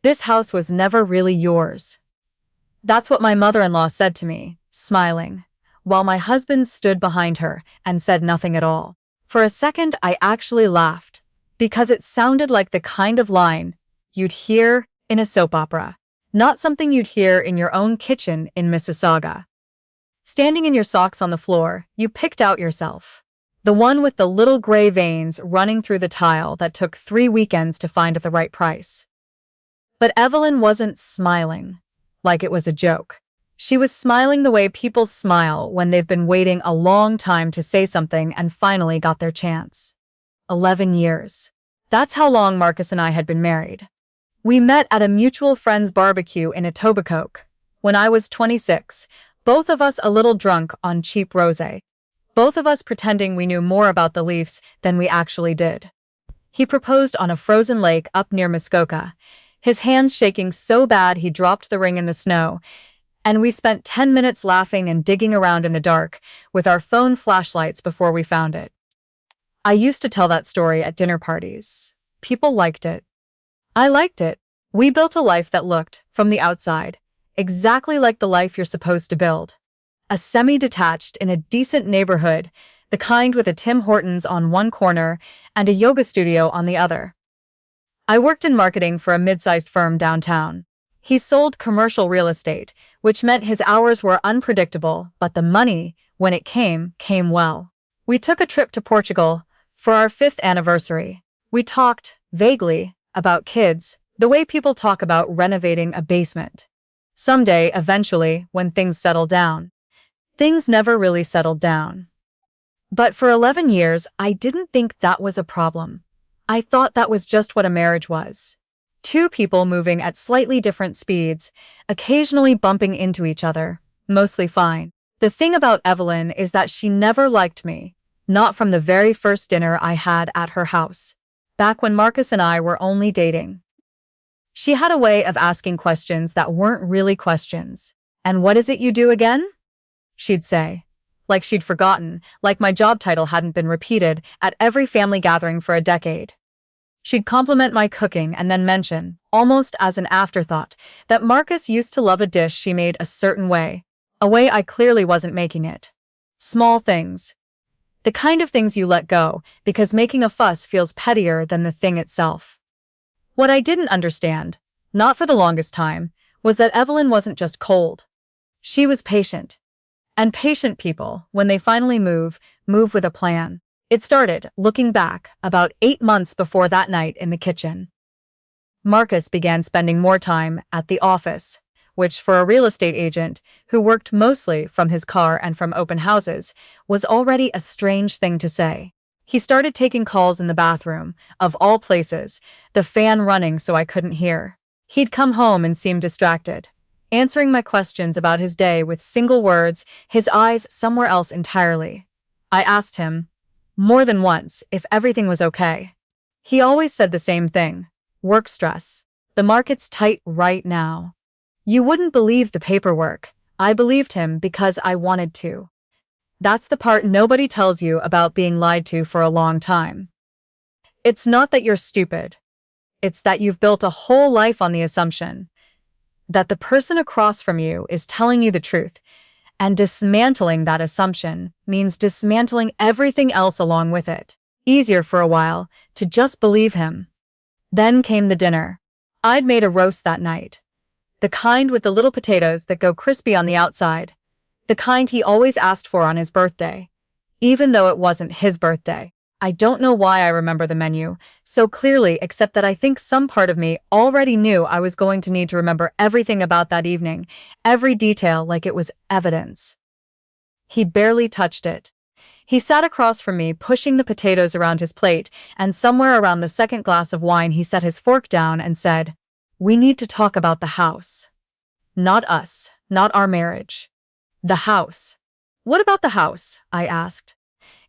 This house was never really yours. That's what my mother-in-law said to me, smiling, while my husband stood behind her and said nothing at all. For a second, I actually laughed, because it sounded like the kind of line you'd hear in a soap opera, not something you'd hear in your own kitchen in Mississauga. Standing in your socks on the floor, you picked out yourself. The one with the little gray veins running through the tile that took 3 weekends to find at the right price. But Evelyn wasn't smiling like it was a joke. She was smiling the way people smile when they've been waiting a long time to say something and finally got their chance. 11 years. That's how long Marcus and I had been married. We met at a mutual friend's barbecue in Etobicoke when I was 26, both of us a little drunk on cheap rosé. Both of us pretending we knew more about the Leafs than we actually did. He proposed on a frozen lake up near Muskoka, his hands shaking so bad he dropped the ring in the snow, and we spent 10 minutes laughing and digging around in the dark with our phone flashlights before we found it. I used to tell that story at dinner parties. People liked it. I liked it. We built a life that looked, from the outside, exactly like the life you're supposed to build. A semi-detached in a decent neighborhood, the kind with a Tim Hortons on one corner and a yoga studio on the other. I worked in marketing for a mid-sized firm downtown. He sold commercial real estate, which meant his hours were unpredictable, but the money, when it came well. We took a trip to Portugal for our 5th anniversary. We talked, vaguely, about kids, the way people talk about renovating a basement. Someday, eventually, when things settle down. Things never really settled down. But for 11 years, I didn't think that was a problem. I thought that was just what a marriage was. 2 people moving at slightly different speeds, occasionally bumping into each other, mostly fine. The thing about Evelyn is that she never liked me, not from the very first dinner I had at her house, back when Marcus and I were only dating. She had a way of asking questions that weren't really questions. "And what is it you do again?" she'd say. Like she'd forgotten, like my job title hadn't been repeated at every family gathering for a decade. She'd compliment my cooking and then mention, almost as an afterthought, that Marcus used to love a dish she made a certain way, a way I clearly wasn't making it. Small things. The kind of things you let go, because making a fuss feels pettier than the thing itself. What I didn't understand, not for the longest time, was that Evelyn wasn't just cold. She was patient. And patient people, when they finally move with a plan. It started, looking back, about 8 months before that night in the kitchen. Marcus began spending more time at the office, which for a real estate agent who worked mostly from his car and from open houses was already a strange thing to say. He started taking calls in the bathroom, of all places, the fan running so I couldn't hear. He'd come home and seem distracted, answering my questions about his day with single words, his eyes somewhere else entirely. I asked him, more than once, if everything was okay. He always said the same thing. Work stress. The market's tight right now. You wouldn't believe the paperwork. I believed him because I wanted to. That's the part nobody tells you about being lied to for a long time. It's not that you're stupid. It's that you've built a whole life on the assumption that the person across from you is telling you the truth, and dismantling that assumption means dismantling everything else along with it. Easier for a while to just believe him. Then came the dinner. I'd made a roast that night. The kind with the little potatoes that go crispy on the outside. The kind he always asked for on his birthday, even though it wasn't his birthday. I don't know why I remember the menu so clearly, except that I think some part of me already knew I was going to need to remember everything about that evening, every detail like it was evidence. He barely touched it. He sat across from me, pushing the potatoes around his plate, and somewhere around the second glass of wine he set his fork down and said, "We need to talk about the house. Not us, not our marriage. The house." "What about the house?" I asked.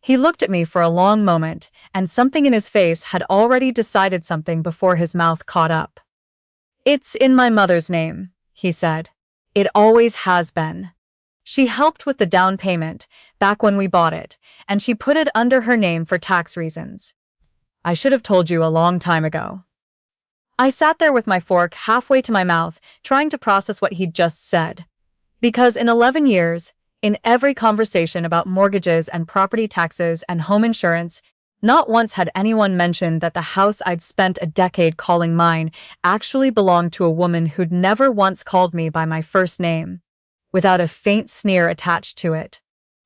He looked at me for a long moment, and something in his face had already decided something before his mouth caught up. "It's in my mother's name," he said. "It always has been. She helped with the down payment back when we bought it, and she put it under her name for tax reasons. I should have told you a long time ago." I sat there with my fork halfway to my mouth, trying to process what he'd just said. Because in 11 years, in every conversation about mortgages and property taxes and home insurance, not once had anyone mentioned that the house I'd spent a decade calling mine actually belonged to a woman who'd never once called me by my first name, without a faint sneer attached to it.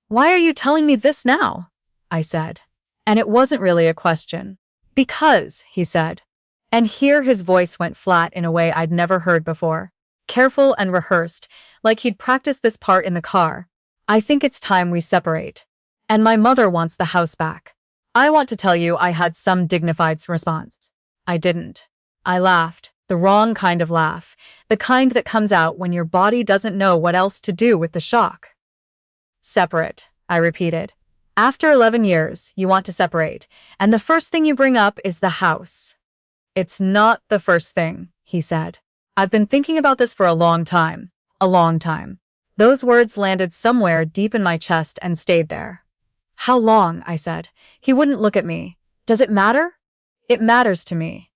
"Why are you telling me this now?" I said. And it wasn't really a question. "Because," he said. And here his voice went flat in a way I'd never heard before. Careful and rehearsed, like he'd practiced this part in the car. "I think it's time we separate. And my mother wants the house back." I want to tell you I had some dignified response. I didn't. I laughed, the wrong kind of laugh, the kind that comes out when your body doesn't know what else to do with the shock. "Separate," I repeated. "After 11 years, you want to separate, and the first thing you bring up is the house." "It's not the first thing," he said. "I've been thinking about this for a long time. A long time." Those words landed somewhere deep in my chest and stayed there. "How long?" I said. He wouldn't look at me. "Does it matter?" "It matters to me."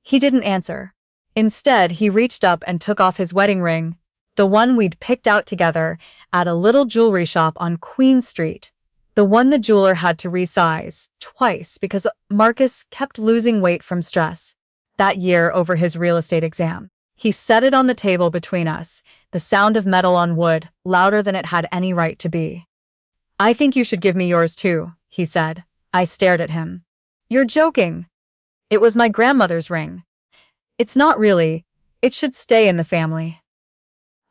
He didn't answer. Instead, he reached up and took off his wedding ring, the one we'd picked out together at a little jewelry shop on Queen Street. The one the jeweler had to resize twice because Marcus kept losing weight from stress that year over his real estate exam. He set it on the table between us, the sound of metal on wood, louder than it had any right to be. "I think you should give me yours too," he said. I stared at him. "You're joking." "It was my grandmother's ring." "It's not really. It should stay in the family."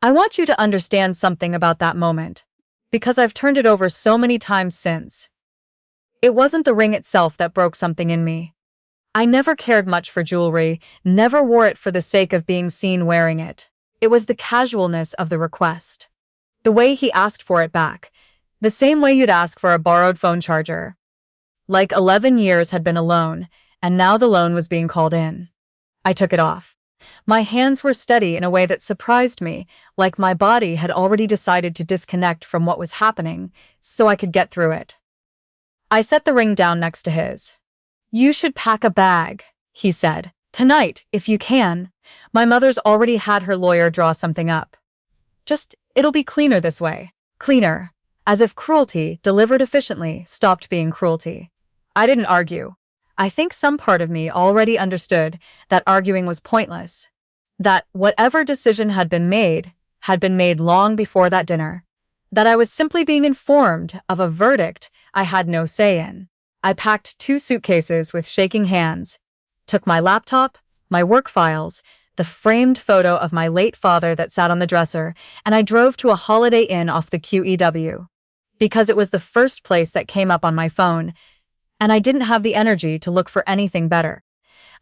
I want you to understand something about that moment, because I've turned it over so many times since. It wasn't the ring itself that broke something in me. I never cared much for jewelry, never wore it for the sake of being seen wearing it. It was the casualness of the request. The way he asked for it back, the same way you'd ask for a borrowed phone charger. Like 11 years had been a loan, and now the loan was being called in. I took it off. My hands were steady in a way that surprised me, like my body had already decided to disconnect from what was happening, so I could get through it. I set the ring down next to his. "You should pack a bag," he said. "Tonight, if you can. My mother's already had her lawyer draw something up. It'll be cleaner this way." Cleaner. As if cruelty, delivered efficiently, stopped being cruelty. I didn't argue. I think some part of me already understood that arguing was pointless. That whatever decision had been made long before that dinner. That I was simply being informed of a verdict I had no say in. I packed 2 suitcases with shaking hands, took my laptop, my work files, the framed photo of my late father that sat on the dresser, and I drove to a Holiday Inn off the QEW. Because it was the first place that came up on my phone, and I didn't have the energy to look for anything better.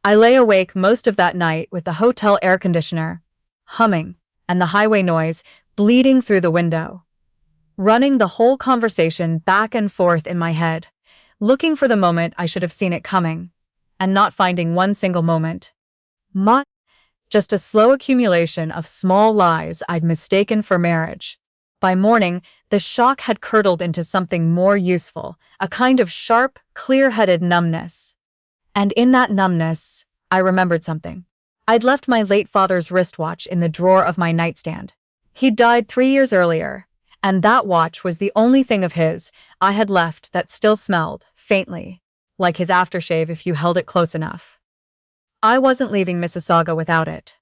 I lay awake most of that night with the hotel air conditioner humming and the highway noise bleeding through the window, running the whole conversation back and forth in my head, looking for the moment I should have seen it coming, and not finding one single moment. Just a slow accumulation of small lies I'd mistaken for marriage. By morning, the shock had curdled into something more useful, a kind of sharp, clear-headed numbness. And in that numbness, I remembered something. I'd left my late father's wristwatch in the drawer of my nightstand. He'd died 3 years earlier, and that watch was the only thing of his I had left that still smelled, faintly, like his aftershave if you held it close enough. I wasn't leaving Mississauga without it.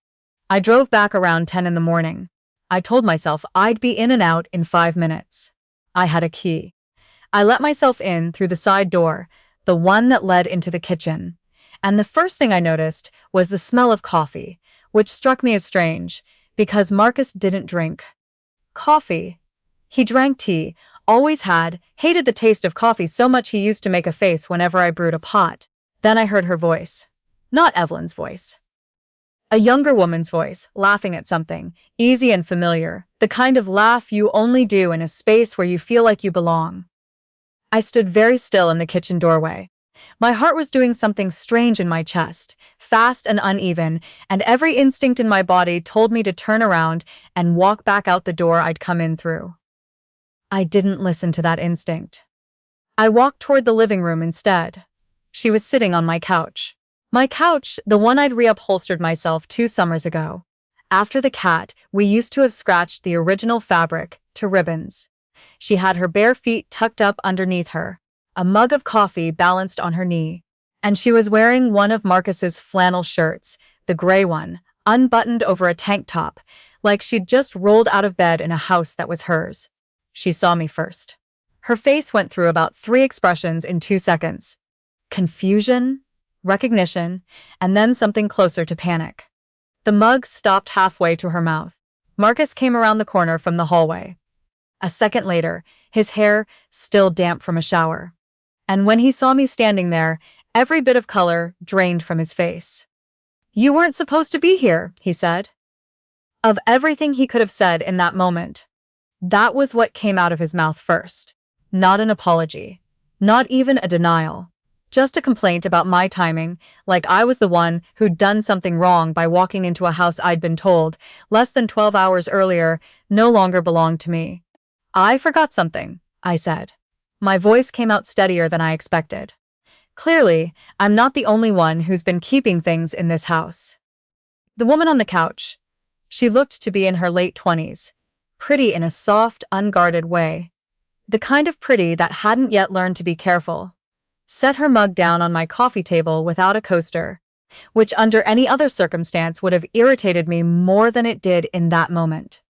I drove back around 10 in the morning. I told myself I'd be in and out in 5 minutes. I had a key. I let myself in through the side door, the one that led into the kitchen, and the first thing I noticed was the smell of coffee, which struck me as strange, because Marcus didn't drink coffee. He drank tea, always had, hated the taste of coffee so much he used to make a face whenever I brewed a pot. Then I heard her voice. Not Evelyn's voice. A younger woman's voice, laughing at something, easy and familiar, the kind of laugh you only do in a space where you feel like you belong. I stood very still in the kitchen doorway. My heart was doing something strange in my chest, fast and uneven, and every instinct in my body told me to turn around and walk back out the door I'd come in through. I didn't listen to that instinct. I walked toward the living room instead. She was sitting on my couch. My couch, the one I'd reupholstered myself 2 summers ago. After the cat, we used to have scratched the original fabric to ribbons. She had her bare feet tucked up underneath her, a mug of coffee balanced on her knee, and she was wearing one of Marcus's flannel shirts, the gray one, unbuttoned over a tank top, like she'd just rolled out of bed in a house that was hers. She saw me first. Her face went through about 3 expressions in 2 seconds. Confusion, recognition, and then something closer to panic. The mug stopped halfway to her mouth. Marcus came around the corner from the hallway. A second later, his hair still damp from a shower. And when he saw me standing there, every bit of color drained from his face. "You weren't supposed to be here," he said. Of everything he could have said in that moment, that was what came out of his mouth first. Not an apology. Not even a denial. Just a complaint about my timing, like I was the one who'd done something wrong by walking into a house I'd been told, less than 12 hours earlier, no longer belonged to me. "I forgot something," I said. My voice came out steadier than I expected. "Clearly, I'm not the only one who's been keeping things in this house." The woman on the couch. She looked to be in her late 20s, pretty in a soft, unguarded way. The kind of pretty that hadn't yet learned to be careful. Set her mug down on my coffee table without a coaster, which under any other circumstance would have irritated me more than it did in that moment.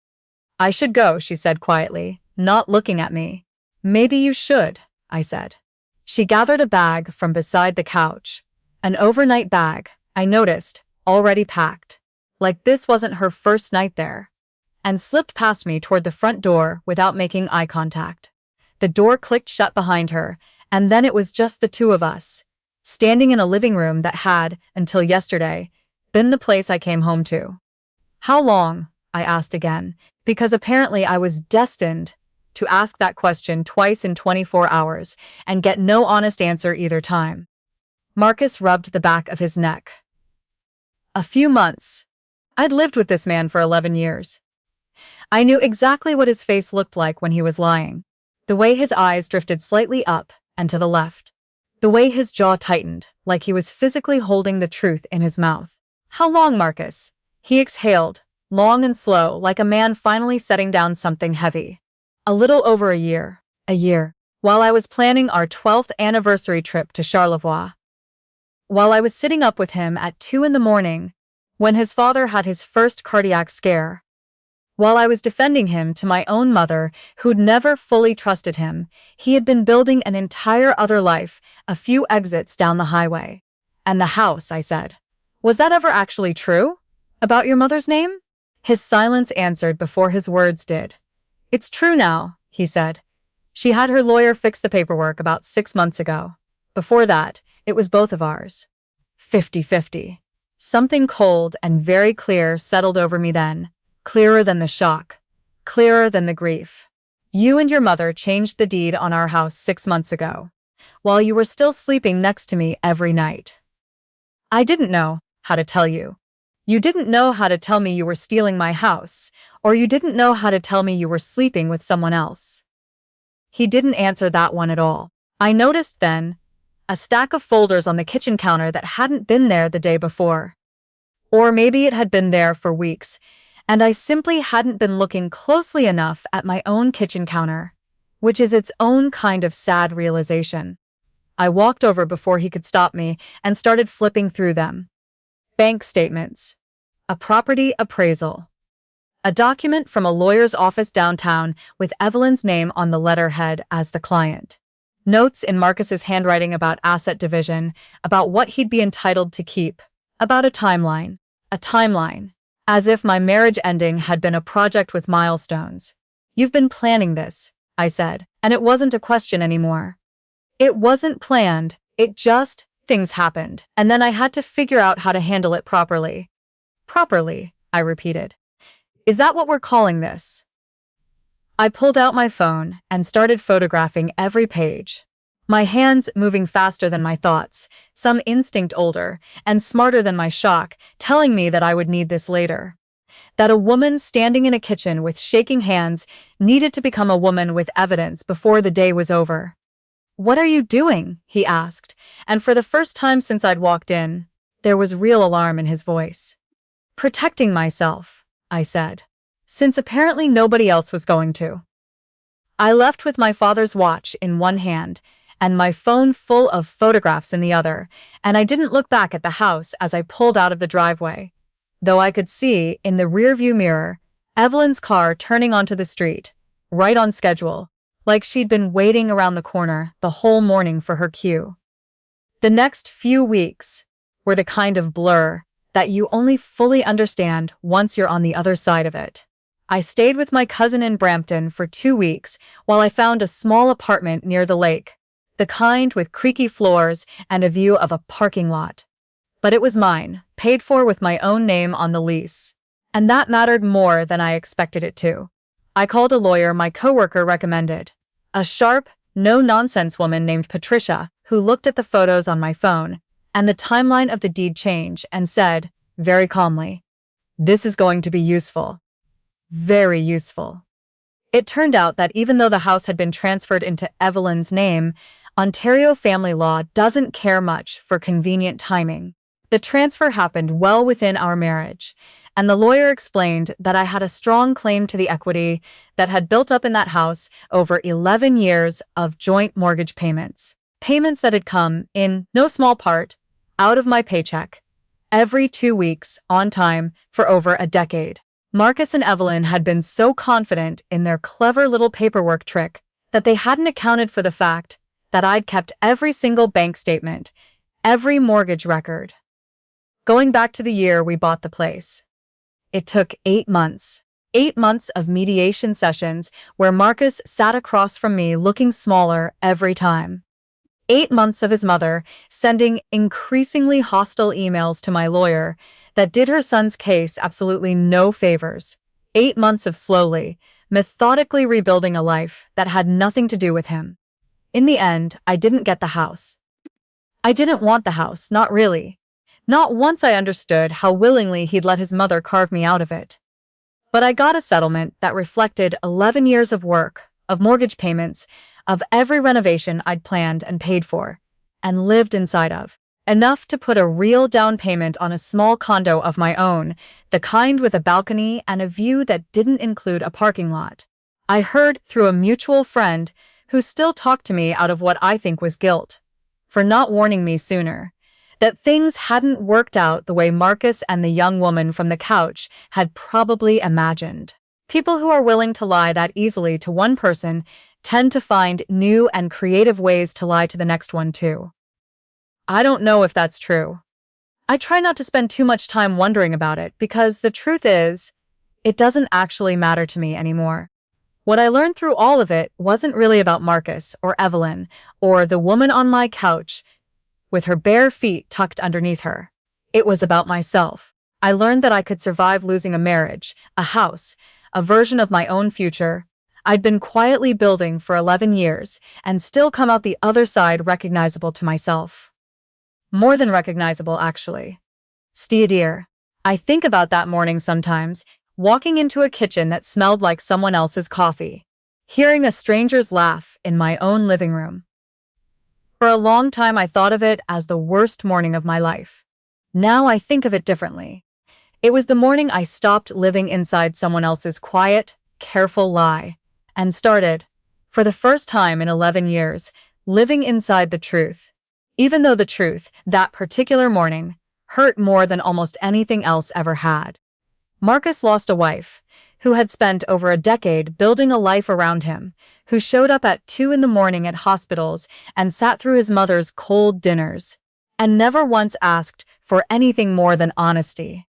"I should go," she said quietly, not looking at me. "Maybe you should," I said. She gathered a bag from beside the couch. An overnight bag, I noticed, already packed. Like this wasn't her first night there. And slipped past me toward the front door without making eye contact. The door clicked shut behind her, and then it was just the two of us, standing in a living room that had, until yesterday, been the place I came home to. "How long?" I asked again, because apparently I was destined to ask that question twice in 24 hours and get no honest answer either time. Marcus rubbed the back of his neck. "A few months. I'd lived with this man for 11 years. I knew exactly what his face looked like when he was lying. The way his eyes drifted slightly up and to the left. The way his jaw tightened, like he was physically holding the truth in his mouth. How long, Marcus?" He exhaled, long and slow, like a man finally setting down something heavy. "A little over a year. A year. While I was planning our 12th anniversary trip to Charlevoix. While I was sitting up with him at 2 in the morning, when his father had his first cardiac scare. While I was defending him to my own mother, who'd never fully trusted him, he had been building an entire other life, a few exits down the highway. And the house," I said. "Was that ever actually true? About your mother's name?" His silence answered before his words did. "It's true now," he said. "She had her lawyer fix the paperwork about 6 months ago. Before that, it was both of ours. 50-50. Something cold and very clear settled over me then. Clearer than the shock. Clearer than the grief. You and your mother changed the deed on our house 6 months ago, while you were still sleeping next to me every night. I didn't know how to tell you. You didn't know how to tell me you were stealing my house, or you didn't know how to tell me you were sleeping with someone else." He didn't answer that one at all. I noticed then a stack of folders on the kitchen counter that hadn't been there the day before. Or maybe it had been there for weeks, and I simply hadn't been looking closely enough at my own kitchen counter, which is its own kind of sad realization. I walked over before he could stop me and started flipping through them. Bank statements. A property appraisal. A document from a lawyer's office downtown with Evelyn's name on the letterhead as the client. Notes in Marcus's handwriting about asset division, about what he'd be entitled to keep, about a timeline. A timeline. As if my marriage ending had been a project with milestones. "You've been planning this," I said, and it wasn't a question anymore. It wasn't planned, things happened, and then I had to figure out how to handle it properly. "Properly," I repeated. "Is that what we're calling this?" I pulled out my phone and started photographing every page. My hands moving faster than my thoughts, some instinct older and smarter than my shock, telling me that I would need this later. That a woman standing in a kitchen with shaking hands needed to become a woman with evidence before the day was over. "What are you doing?" he asked, and for the first time since I'd walked in, There was real alarm in his voice. "Protecting myself," I said, since apparently nobody else was going to. I left with my father's watch in one hand and my phone full of photographs in the other, and I didn't look back at the house as I pulled out of the driveway, though I could see, in the rearview mirror, Evelyn's car turning onto the street, right on schedule, like she'd been waiting around the corner the whole morning for her cue. The next few weeks were the kind of blur that you only fully understand once you're on the other side of it. I stayed with my cousin in Brampton for 2 weeks while I found a small apartment near the lake, the kind with creaky floors and a view of a parking lot. But it was mine, paid for with my own name on the lease. And that mattered more than I expected it to. I called a lawyer my coworker recommended, a sharp, no-nonsense woman named Patricia, who looked at the photos on my phone and the timeline of the deed change and said, very calmly, "This is going to be useful. Very useful." It turned out that even though the house had been transferred into Evelyn's name, Ontario family law doesn't care much for convenient timing. The transfer happened well within our marriage, and the lawyer explained that I had a strong claim to the equity that had built up in that house over 11 years of joint mortgage payments. Payments that had come, in no small part, out of my paycheck, every 2 weeks, on time, for over a decade. Marcus and Evelyn had been so confident in their clever little paperwork trick that they hadn't accounted for the fact that I'd kept every single bank statement, every mortgage record. Going back to the year we bought the place. It took 8 months. 8 months of mediation sessions where Marcus sat across from me looking smaller every time. 8 months of his mother sending increasingly hostile emails to my lawyer that did her son's case absolutely no favors. 8 months of slowly, methodically rebuilding a life that had nothing to do with him. In the end, I didn't get the house. I didn't want the house, not really. Not once I understood how willingly he'd let his mother carve me out of it. But I got a settlement that reflected 11 years of work, of mortgage payments, of every renovation I'd planned and paid for, and lived inside of. Enough to put a real down payment on a small condo of my own, the kind with a balcony and a view that didn't include a parking lot. I heard through a mutual friend who still talked to me out of what I think was guilt, for not warning me sooner, that things hadn't worked out the way Marcus and the young woman from the couch had probably imagined. People who are willing to lie that easily to one person tend to find new and creative ways to lie to the next one too. I don't know if that's true. I try not to spend too much time wondering about it because the truth is, it doesn't actually matter to me anymore. What I learned through all of it wasn't really about Marcus or Evelyn or the woman on my couch with her bare feet tucked underneath her. It was about myself. I learned that I could survive losing a marriage, a house, a version of my own future I'd been quietly building for 11 years and still come out the other side recognizable to myself. More than recognizable, actually. Steer. I think about that morning sometimes, walking into a kitchen that smelled like someone else's coffee, hearing a stranger's laugh in my own living room. For a long time, I thought of it as the worst morning of my life. Now I think of it differently. It was the morning I stopped living inside someone else's quiet, careful lie and started, for the first time in 11 years, living inside the truth. Even though the truth, that particular morning, hurt more than almost anything else ever had. Marcus lost a wife, who had spent over a decade building a life around him, who showed up at 2 a.m. at hospitals and sat through his mother's cold dinners, and never once asked for anything more than honesty.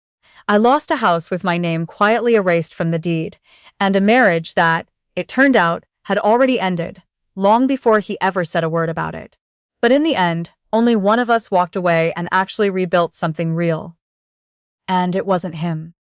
I lost a house with my name quietly erased from the deed, and a marriage that, it turned out, had already ended, long before he ever said a word about it. But in the end, only one of us walked away and actually rebuilt something real. And it wasn't him.